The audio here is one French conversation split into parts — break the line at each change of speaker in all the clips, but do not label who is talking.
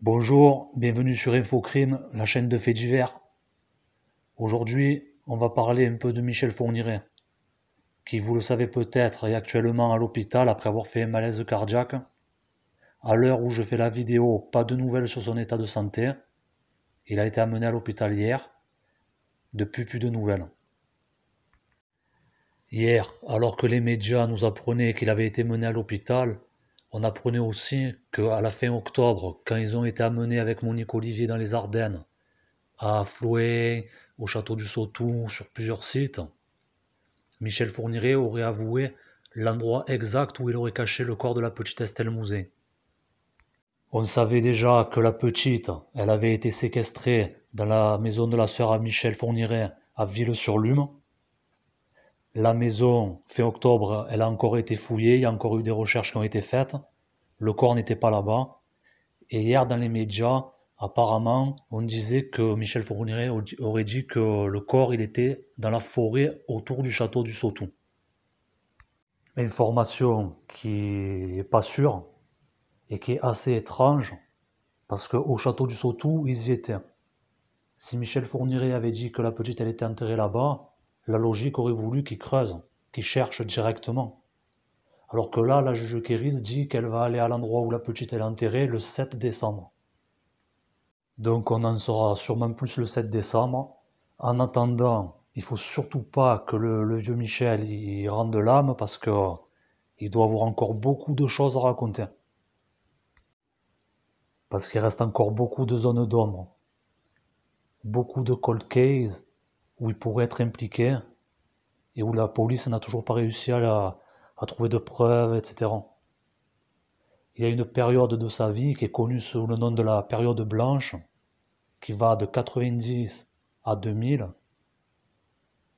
Bonjour, bienvenue sur Infocrime, la chaîne de faits divers. Aujourd'hui, on va parler un peu de Michel Fourniret, qui, vous le savez peut-être, est actuellement à l'hôpital après avoir fait un malaise cardiaque. À l'heure où je fais la vidéo, pas de nouvelles sur son état de santé. Il a été amené à l'hôpital hier. Depuis, plus de nouvelles. Hier, alors que les médias nous apprenaient qu'il avait été mené à l'hôpital, on apprenait aussi qu'à la fin octobre, quand ils ont été amenés avec Monique Olivier dans les Ardennes, à Floué, au château du Sautou, sur plusieurs sites, Michel Fourniret aurait avoué l'endroit exact où il aurait caché le corps de la petite Estelle Mouzet. On savait déjà que la petite, elle avait été séquestrée dans la maison de la sœur à Michel Fourniret à Ville-sur-Lume. La maison, fin octobre, elle a encore été fouillée, il y a encore eu des recherches qui ont été faites. Le corps n'était pas là-bas. Et hier, dans les médias, apparemment, on disait que Michel Fourniret aurait dit que le corps, il était dans la forêt autour du château du Sautou. Information qui n'est pas sûre et qui est assez étrange, parce qu'au château du Sautou, ils y étaient. Si Michel Fourniret avait dit que la petite, elle était enterrée là-bas, la logique aurait voulu qu'il creuse, qu'il cherche directement. Alors que là, la juge Kéris dit qu'elle va aller à l'endroit où la petite elle est enterrée le 7 décembre. Donc on en saura sûrement plus le 7 décembre. En attendant, il faut surtout pas que le vieux Michel il rende l'âme parce que il doit avoir encore beaucoup de choses à raconter. Parce qu'il reste encore beaucoup de zones d'ombre, beaucoup de cold cases où il pourrait être impliqué et où la police n'a toujours pas réussi à trouver de preuves, etc. Il y a une période de sa vie qui est connue sous le nom de la période blanche, qui va de 90 à 2000,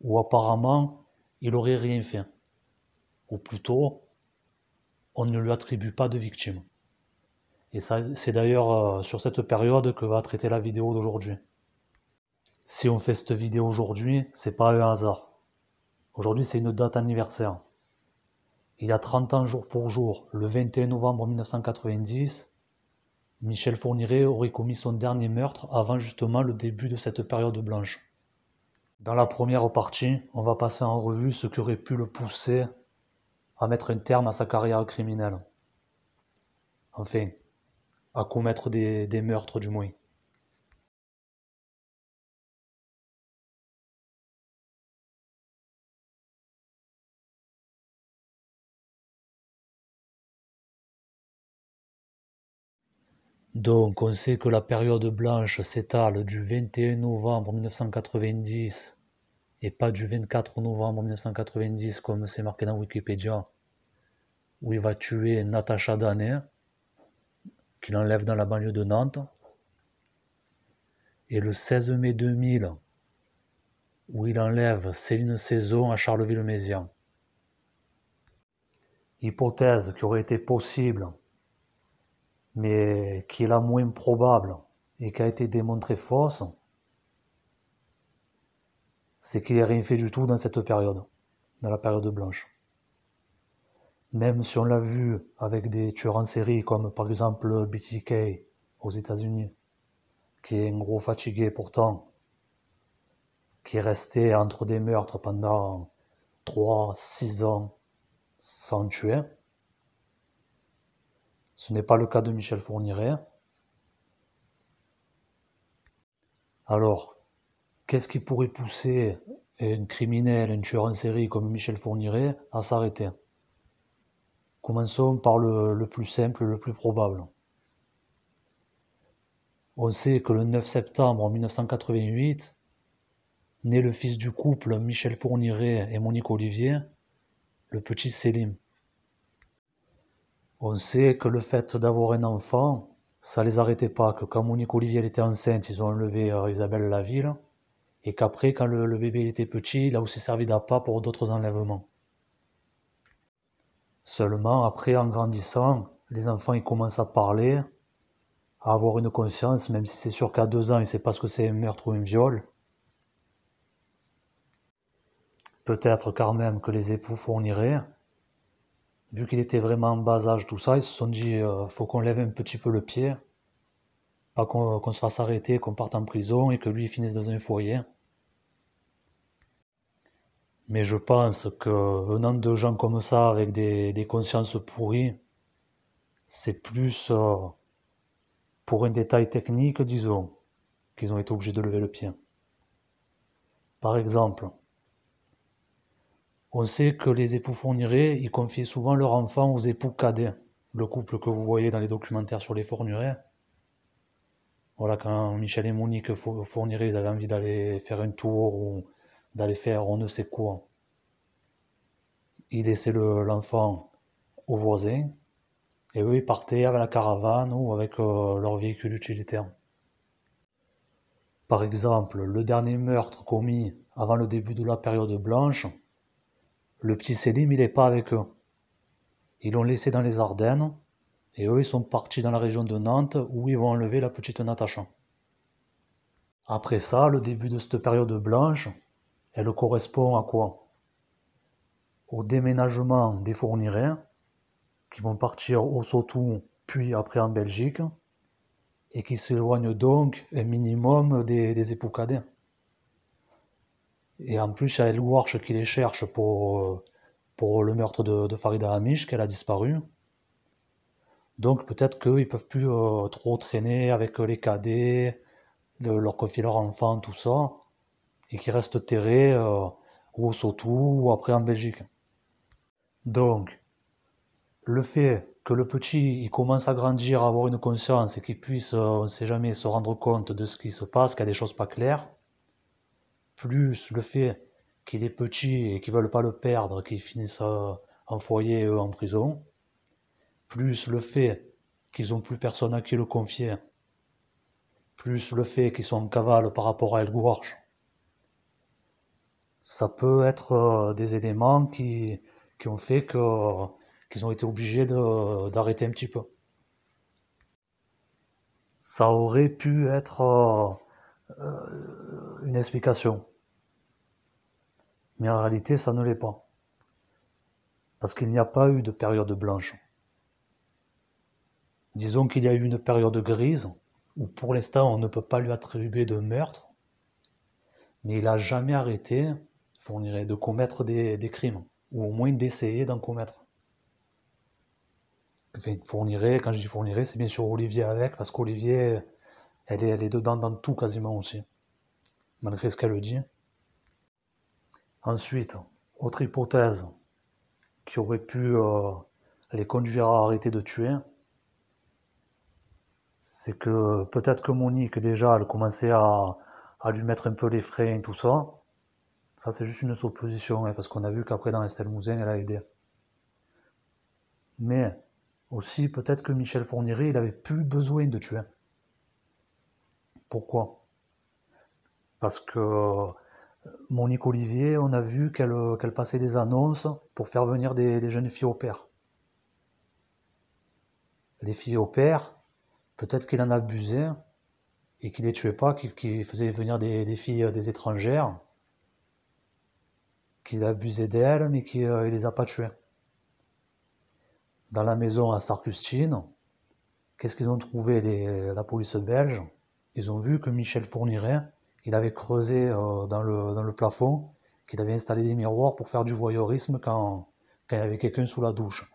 où apparemment il aurait rien fait, ou plutôt on ne lui attribue pas de victime. Et c'est d'ailleurs sur cette période que va traiter la vidéo d'aujourd'hui. Si on fait cette vidéo aujourd'hui, c'est pas un hasard. Aujourd'hui c'est une date anniversaire. Il y a 30 ans jour pour jour, le 21 novembre 1990, Michel Fourniret aurait commis son dernier meurtre avant justement le début de cette période blanche. Dans la première partie, on va passer en revue ce qui aurait pu le pousser à mettre un terme à sa carrière criminelle. Enfin, à commettre des meurtres du moins. Donc on sait que la période blanche s'étale du 21 novembre 1990 et pas du 24 novembre 1990 comme c'est marqué dans Wikipédia, où il va tuer Natacha Danet, qu'il enlève dans la banlieue de Nantes, et le 16 mai 2000, où il enlève Céline Saison à Charleville-Mézières. Hypothèse qui aurait été possible, mais qui est la moins probable et qui a été démontrée fausse, c'est qu'il n'a rien fait du tout dans cette période, dans la période blanche. Même si on l'a vu avec des tueurs en série comme par exemple BTK aux États-Unis, qui est un gros fatigué pourtant, qui est resté entre des meurtres pendant 3, 6 ans sans tuer. Ce n'est pas le cas de Michel Fourniret. Alors, qu'est-ce qui pourrait pousser un criminel, un tueur en série comme Michel Fourniret à s'arrêter? Commençons par le plus simple, le plus probable. On sait que le 9 septembre 1988, naît le fils du couple Michel Fourniret et Monique Olivier, le petit Selim. On sait que le fait d'avoir un enfant, ça les arrêtait pas, que quand Monique Olivier elle était enceinte, ils ont enlevé Isabelle Laville, et qu'après, quand le bébé était petit, il a aussi servi d'appât pour d'autres enlèvements. Seulement, après, en grandissant, les enfants ils commencent à parler, à avoir une conscience, même si c'est sûr qu'à 2 ans, ils ne savent pas ce que c'est un meurtre ou un viol. Peut-être quand même que les époux Fourniret, vu qu'il était vraiment en bas âge, tout ça, ils se sont dit, faut qu'on lève un petit peu le pied Pas qu'on se fasse arrêter, qu'on parte en prison et que lui il finisse dans un foyer. Mais je pense que venant de gens comme ça, avec des consciences pourries, c'est plus pour un détail technique, disons, qu'ils ont été obligés de lever le pied. Par exemple, on sait que les époux Fourniret, ils confient souvent leurs enfants aux époux cadets, le couple que vous voyez dans les documentaires sur les Fourniret. Voilà, quand Michel et Monique Fourniret, ils avaient envie d'aller faire un tour ou d'aller faire on ne sait quoi, ils laissaient l'enfant aux voisins et eux, ils partaient avec la caravane ou avec leur véhicule utilitaire. Par exemple, le dernier meurtre commis avant le début de la période blanche, le petit Sélim, il n'est pas avec eux. Ils l'ont laissé dans les Ardennes, et eux, ils sont partis dans la région de Nantes, où ils vont enlever la petite Natacha. Après ça, le début de cette période blanche, elle correspond à quoi? Au déménagement des Fourniret, qui vont partir au Sotou, puis après en Belgique, et qui s'éloignent donc un minimum des époux cadets. Et en plus, il y a El Gouarch qui les cherche pour le meurtre de Farida Hamish, qu'elle a disparu. Donc peut-être qu'ils ne peuvent plus trop traîner avec les cadets, leur confier leur enfant, tout ça, et qu'ils restent terrés ou au Sotou ou après en Belgique. Donc, le fait que le petit il commence à grandir, à avoir une conscience et qu'il puisse, on ne sait jamais, se rendre compte de ce qui se passe, qu'il y a des choses pas claires, plus le fait qu'il est petit et qu'ils ne veulent pas le perdre, qu'il finisse en foyer et eux en prison, plus le fait qu'ils n'ont plus personne à qui le confier, plus le fait qu'ils sont en cavale par rapport à El Gouarch, ça peut être des éléments qui ont fait qu'ils ont été obligés d'arrêter un petit peu. Ça aurait pu être une explication, mais en réalité ça ne l'est pas, parce qu'il n'y a pas eu de période blanche. Disons qu'il y a eu une période grise, où pour l'instant on ne peut pas lui attribuer de meurtre, mais il n'a jamais arrêté, Fourniret, de commettre des crimes, ou au moins d'essayer d'en commettre. Enfin, Fourniret, quand je dis Fourniret, c'est bien sûr Olivier avec, parce qu'Olivier, elle est dedans dans tout quasiment aussi, malgré ce qu'elle dit. Ensuite, autre hypothèse qui aurait pu les conduire à arrêter de tuer, c'est que peut-être que Monique, déjà, elle commençait à lui mettre un peu les freins et tout ça. Ça, c'est juste une supposition, hein, parce qu'on a vu qu'après, dans Estelle Mouzin, elle a aidé. Mais aussi, peut-être que Michel Fourniret, il avait plus besoin de tuer. Pourquoi? Parce que Monique Olivier, on a vu qu'elle passait des annonces pour faire venir des jeunes filles au père. Les filles au père, peut-être qu'il en abusait et qu'il les tuait pas, qu'il faisait venir des filles des étrangères, qu'il abusait d'elles, mais qu'il les a pas tuées. Dans la maison à Sarcustine, qu'est-ce qu'ils ont trouvé la police belge? Ils ont vu que Michel Fourniret, il avait creusé dans le plafond, qu'il avait installé des miroirs pour faire du voyeurisme quand il y avait quelqu'un sous la douche.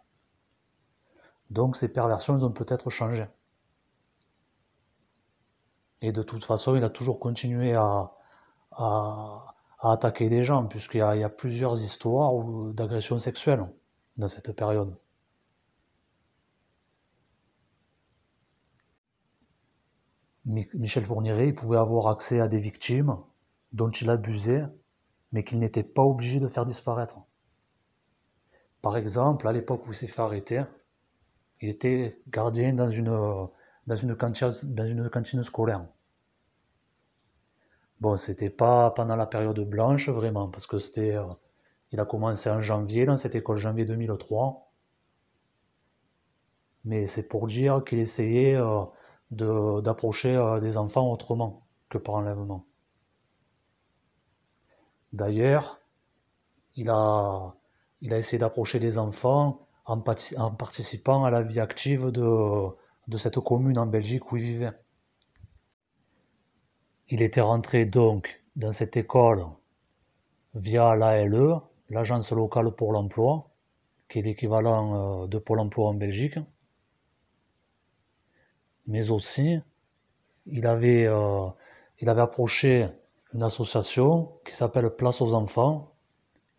Donc ces perversions, elles ont peut-être changé. Et de toute façon, il a toujours continué à attaquer des gens, puisqu'il y a plusieurs histoires d'agressions sexuelles dans cette période. Michel Fourniret, il pouvait avoir accès à des victimes dont il abusait, mais qu'il n'était pas obligé de faire disparaître. Par exemple, à l'époque où il s'est fait arrêter, il était gardien dans une cantine scolaire. Bon, c'était pas pendant la période blanche vraiment, parce que il a commencé en janvier dans cette école, janvier 2003. Mais c'est pour dire qu'il essayait d'approcher des enfants autrement que par enlèvement. D'ailleurs, il a, il a essayé d'approcher des enfants en participant à la vie active de cette commune en Belgique où il vivait. Il était rentré donc dans cette école via l'ALE, l'Agence locale pour l'emploi, qui est l'équivalent de Pôle emploi en Belgique. Mais aussi, il avait, euh, il avait approché une association qui s'appelle Place aux enfants,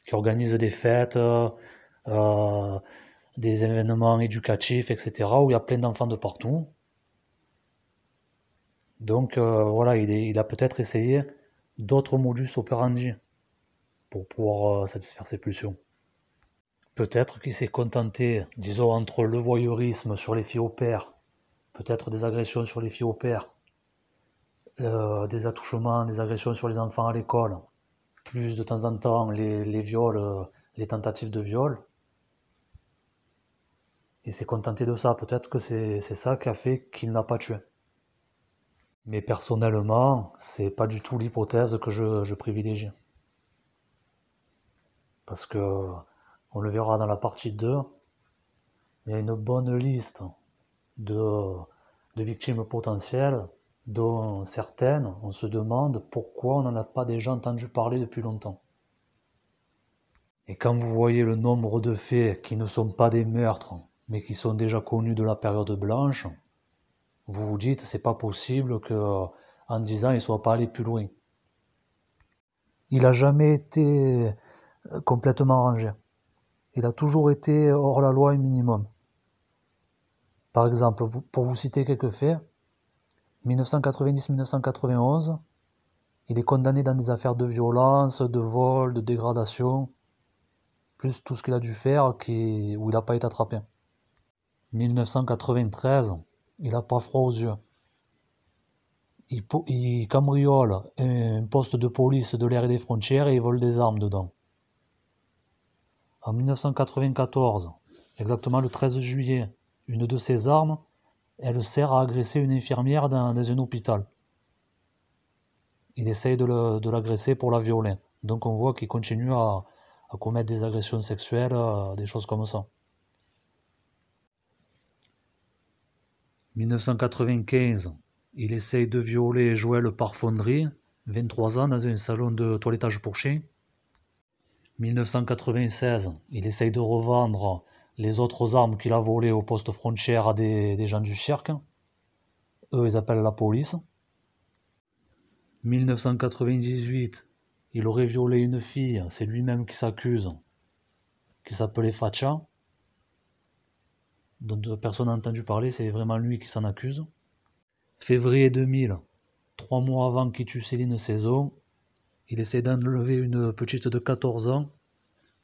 qui organise des fêtes, euh, des événements éducatifs, etc., où il y a plein d'enfants de partout. Donc voilà, il a peut-être essayé d'autres modus operandi pour pouvoir satisfaire ses pulsions. Peut-être qu'il s'est contenté, disons, entre le voyeurisme sur les filles au père, peut-être des agressions sur les filles au père, des attouchements, des agressions sur les enfants à l'école, plus de temps en temps les viols, les tentatives de viol. Il s'est contenté de ça. Peut-être que c'est ça qui a fait qu'il n'a pas tué. Mais personnellement, c'est pas du tout l'hypothèse que je privilégie. Parce que, on le verra dans la partie 2, il y a une bonne liste de, de victimes potentielles, dont certaines, on se demande pourquoi on n'en a pas déjà entendu parler depuis longtemps. Et quand vous voyez le nombre de faits qui ne sont pas des meurtres, mais qui sont déjà connus de la période blanche, vous vous dites c'est pas possible que en 10 ans il soit pas allé plus loin. Il a jamais été complètement rangé. Il a toujours été hors la loi un minimum. Par exemple, pour vous citer quelques faits, 1990-1991, il est condamné dans des affaires de violence, de vol, de dégradation, plus tout ce qu'il a dû faire où il n'a pas été attrapé. 1993, il n'a pas froid aux yeux. Il cambriole un poste de police de l'air et des frontières et il vole des armes dedans. En 1994, exactement le 13 juillet, une de ses armes, elle sert à agresser une infirmière dans un hôpital. Il essaye de l'agresser pour la violer. Donc on voit qu'il continue à commettre des agressions sexuelles, des choses comme ça. 1995, il essaye de violer Joël Parfondry, 23 ans, dans un salon de toilettage pour chiens. 1996, il essaye de revendre les autres armes qu'il a volées au poste frontière à des gens du cirque. Eux, ils appellent la police. 1998, il aurait violé une fille, c'est lui-même qui s'accuse, qui s'appelait Facha, dont personne n'a entendu parler, c'est vraiment lui qui s'en accuse. Février 2000, 3 mois avant qu'il tue Céline Saison, il essaie d'enlever une petite de 14 ans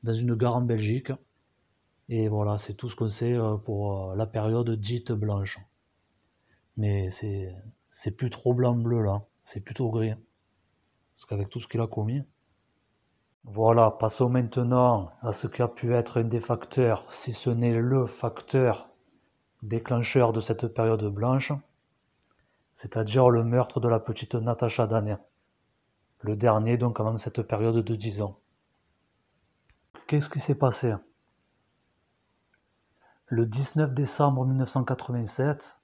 dans une gare en Belgique. Et voilà, c'est tout ce qu'on sait pour la période dite blanche. Mais c'est plus trop blanc-bleu là, c'est plutôt gris. Parce qu'avec tout ce qu'il a commis. Voilà, passons maintenant à ce qui a pu être un des facteurs, si ce n'est le facteur déclencheur de cette période blanche, c'est-à-dire le meurtre de la petite Natacha Danet. Le dernier donc avant cette période de 10 ans. Qu'est-ce qui s'est passé? Le 19 décembre 1987,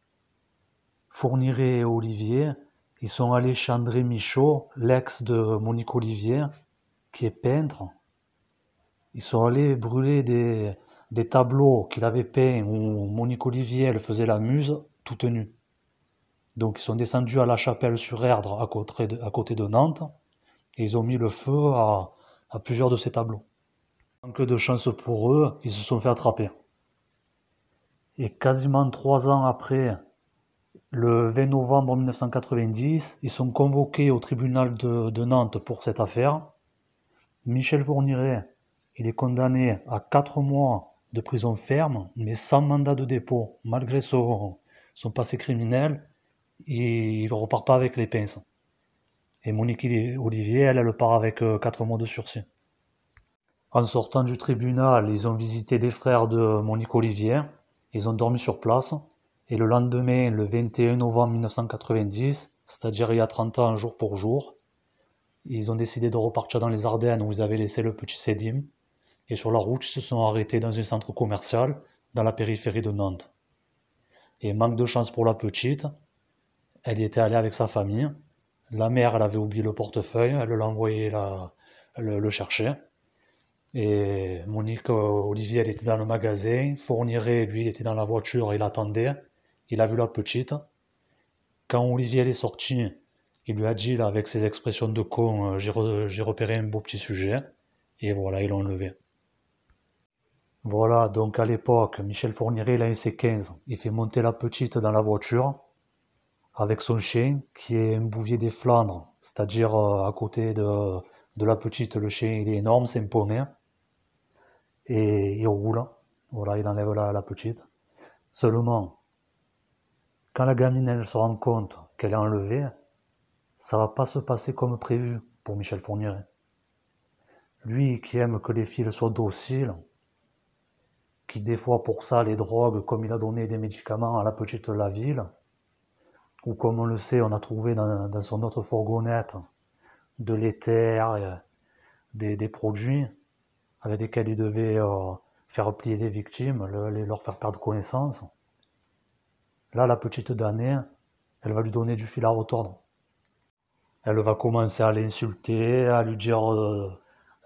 Fourniret et Olivier, ils sont allés chez André Michaud, l'ex de Monique Olivier, qui est peintre. Ils sont allés brûler des tableaux qu'il avait peints où Monique Olivier elle faisait la muse toute nue. Donc ils sont descendus à La Chapelle-sur-Erdre à côté de Nantes et ils ont mis le feu à plusieurs de ces tableaux. Manque de chance pour eux, ils se sont fait attraper. Et quasiment 3 ans après, le 20 novembre 1990, ils sont convoqués au tribunal de Nantes pour cette affaire. Michel Fourniret, il est condamné à 4 mois de prison ferme, mais sans mandat de dépôt, malgré son passé criminel, il ne repart pas avec les pinces. Et Monique Olivier, elle part avec 4 mois de sursis. En sortant du tribunal, ils ont visité des frères de Monique Olivier, ils ont dormi sur place, et le lendemain, le 21 novembre 1990, c'est-à-dire il y a 30 ans, jour pour jour, ils ont décidé de repartir dans les Ardennes où ils avaient laissé le petit Selim, et sur la route, ils se sont arrêtés dans un centre commercial, dans la périphérie de Nantes. Et manque de chance pour la petite, elle y était allée avec sa famille, La mère, elle avait oublié le portefeuille, elle l'a envoyé le chercher. Et Monique, Olivier, elle était dans le magasin. Fourniret, lui, il était dans la voiture, il attendait. Il a vu la petite. Quand Olivier elle est sorti, il lui a dit, là, avec ses expressions de con, j'ai repéré un beau petit sujet. Et voilà, ils l'ont enlevé. Voilà, donc à l'époque, Michel Fourniret, il a un C15. Il fait monter la petite dans la voiture avec son chien, qui est un bouvier des Flandres. C'est-à-dire, à côté de la petite, le chien, il est énorme, c'est un poney. Et il roule. Voilà, il enlève la petite. Seulement, quand la gamine elle se rend compte qu'elle est enlevée, ça va pas se passer comme prévu pour Michel Fourniret. Lui qui aime que les filles soient dociles, qui des fois pour ça les drogue, comme il a donné des médicaments à la petite Laville, ou comme on le sait, on a trouvé dans son autre fourgonnette de l'éther, des produits avec lesquels il devait faire plier les victimes, leur faire perdre connaissance. Là, la petite damnée, elle va lui donner du fil à retordre. Elle va commencer à l'insulter, à lui dire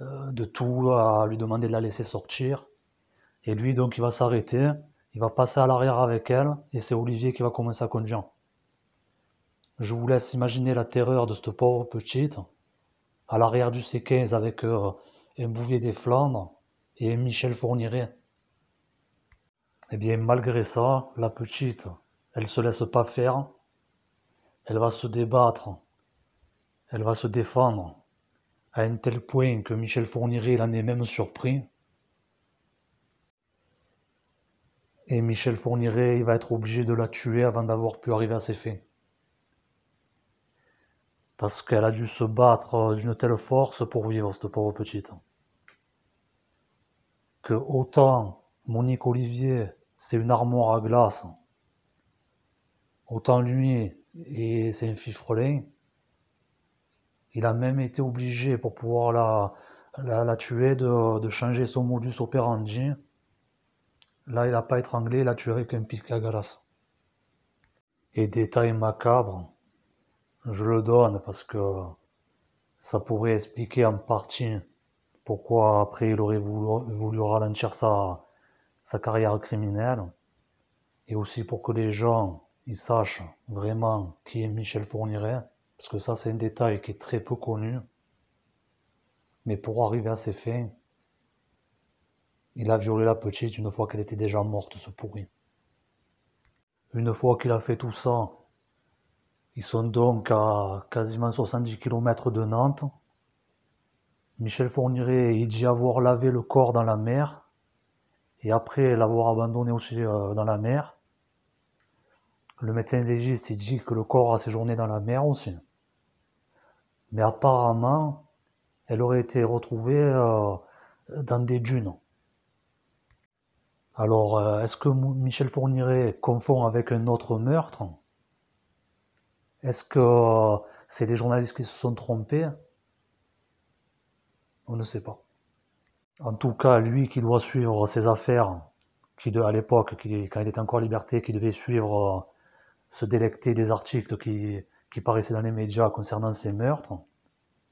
de tout, à lui demander de la laisser sortir. Et lui, donc, il va s'arrêter, il va passer à l'arrière avec elle, et c'est Olivier qui va commencer à conduire. Je vous laisse imaginer la terreur de cette pauvre petite, à l'arrière du C15 avec un Bouvier des Flandres et un Michel Fourniret. Eh bien, malgré ça, la petite, elle se laisse pas faire, elle va se débattre, elle va se défendre, à un tel point que Michel Fourniret en est même surpris. Et Michel Fourniret, il va être obligé de la tuer avant d'avoir pu arriver à ses fins. Parce qu'elle a dû se battre d'une telle force pour vivre, cette pauvre petite. Que autant Monique Olivier, c'est une armoire à glace, autant lui, et c'est un fifrelin, il a même été obligé, pour pouvoir la tuer, de changer son modus operandi. Là, il n'a pas étranglé, il a tué avec un pic à glace. Et détail macabre, je le donne parce que ça pourrait expliquer en partie pourquoi après il aurait voulu ralentir sa carrière criminelle, et aussi pour que les gens ils sachent vraiment qui est Michel Fourniret, parce que ça c'est un détail qui est très peu connu. Mais pour arriver à ses fins, il a violé la petite une fois qu'elle était déjà morte, ce pourri. Une fois qu'il a fait tout ça, ils sont donc à quasiment 70 km de Nantes. Michel Fourniret, il dit avoir lavé le corps dans la mer, et après l'avoir abandonné aussi dans la mer. Le médecin légiste, il dit que le corps a séjourné dans la mer aussi. Mais apparemment, elle aurait été retrouvée dans des dunes. Alors, est-ce que Michel Fourniret confond avec un autre meurtre? Est-ce que c'est des journalistes qui se sont trompés? On ne sait pas. En tout cas, lui qui doit suivre ses affaires, à l'époque, quand il était encore en liberté, qui devait suivre, se délecter des articles qui paraissaient dans les médias concernant ces meurtres,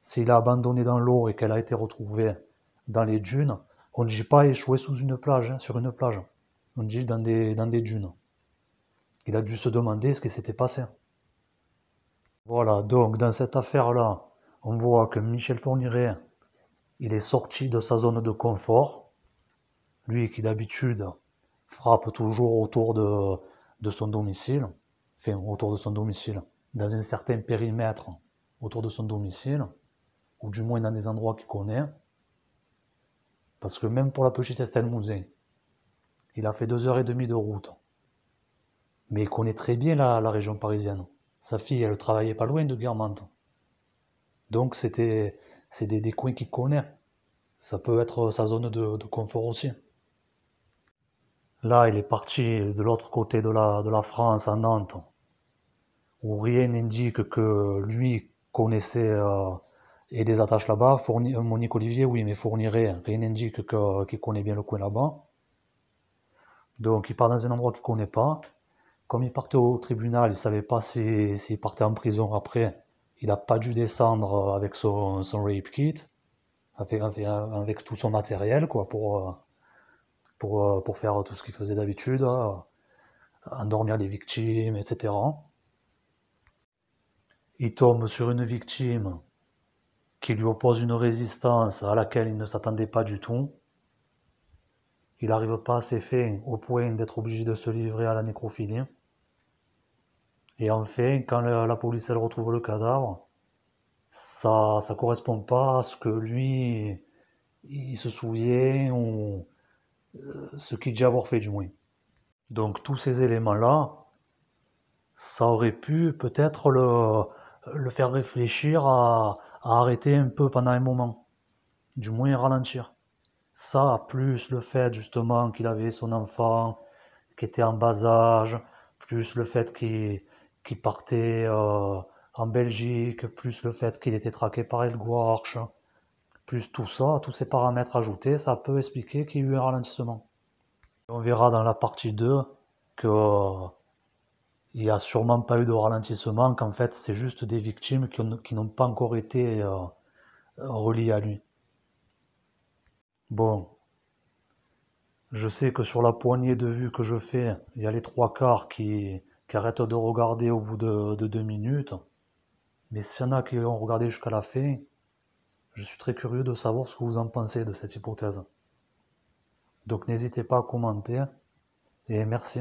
s'il a abandonné dans l'eau et qu'elle a été retrouvée dans les dunes, on ne dit pas échoué sous une plage, sur une plage. On dit dans des dunes. Il a dû se demander ce qui s'était passé. Voilà, donc dans cette affaire-là, on voit que Michel Fourniret, il est sorti de sa zone de confort. Lui qui d'habitude frappe toujours autour de son domicile, enfin autour de son domicile, dans un certain périmètre autour de son domicile, ou du moins dans des endroits qu'il connaît. Parce que même pour la petite Estelle Mouzin, il a fait 2 heures et demie de route. Mais il connaît très bien la région parisienne. Sa fille, elle travaillait pas loin de Guermantes. Donc c'est des coins qu'il connaît. Ça peut être sa zone de confort aussi. Là, il est parti de l'autre côté de la France, à Nantes, où rien n'indique que lui connaissait et des attaches là-bas. Monique Olivier, oui, mais Fourniret, rien n'indique qu'il connaît bien le coin là-bas. Donc il part dans un endroit qu'il ne connaît pas. Comme il partait au tribunal, il ne savait pas s'il partait en prison après. il n'a pas dû descendre avec son rape kit, avec tout son matériel, quoi, pour faire tout ce qu'il faisait d'habitude, hein, endormir les victimes, etc. Il tombe sur une victime qui lui oppose une résistance à laquelle il ne s'attendait pas du tout. Il n'arrive pas à ses fins au point d'être obligé de se livrer à la nécrophilie. Et enfin, quand la police elle retrouve le cadavre, ça correspond pas à ce que lui il se souvient ou ce qu'il dit avoir fait du moins. Donc tous ces éléments-là, ça aurait pu peut-être le faire réfléchir à arrêter un peu pendant un moment, du moins ralentir. Ça, plus le fait justement qu'il avait son enfant qui était en bas âge, plus le fait qu'il partait en Belgique, plus le fait qu'il était traqué par El Gouarch, plus tout ça, tous ces paramètres ajoutés, ça peut expliquer qu'il y a eu un ralentissement. On verra dans la partie 2 que il n'y a sûrement pas eu de ralentissement, qu'en fait c'est juste des victimes qui n'ont pas encore été reliées à lui. Bon, je sais que sur la poignée de vues que je fais, il y a les trois quarts qui arrêtent de regarder au bout de 2 minutes. Mais s'il y en a qui ont regardé jusqu'à la fin, je suis très curieux de savoir ce que vous en pensez de cette hypothèse. Donc n'hésitez pas à commenter et merci.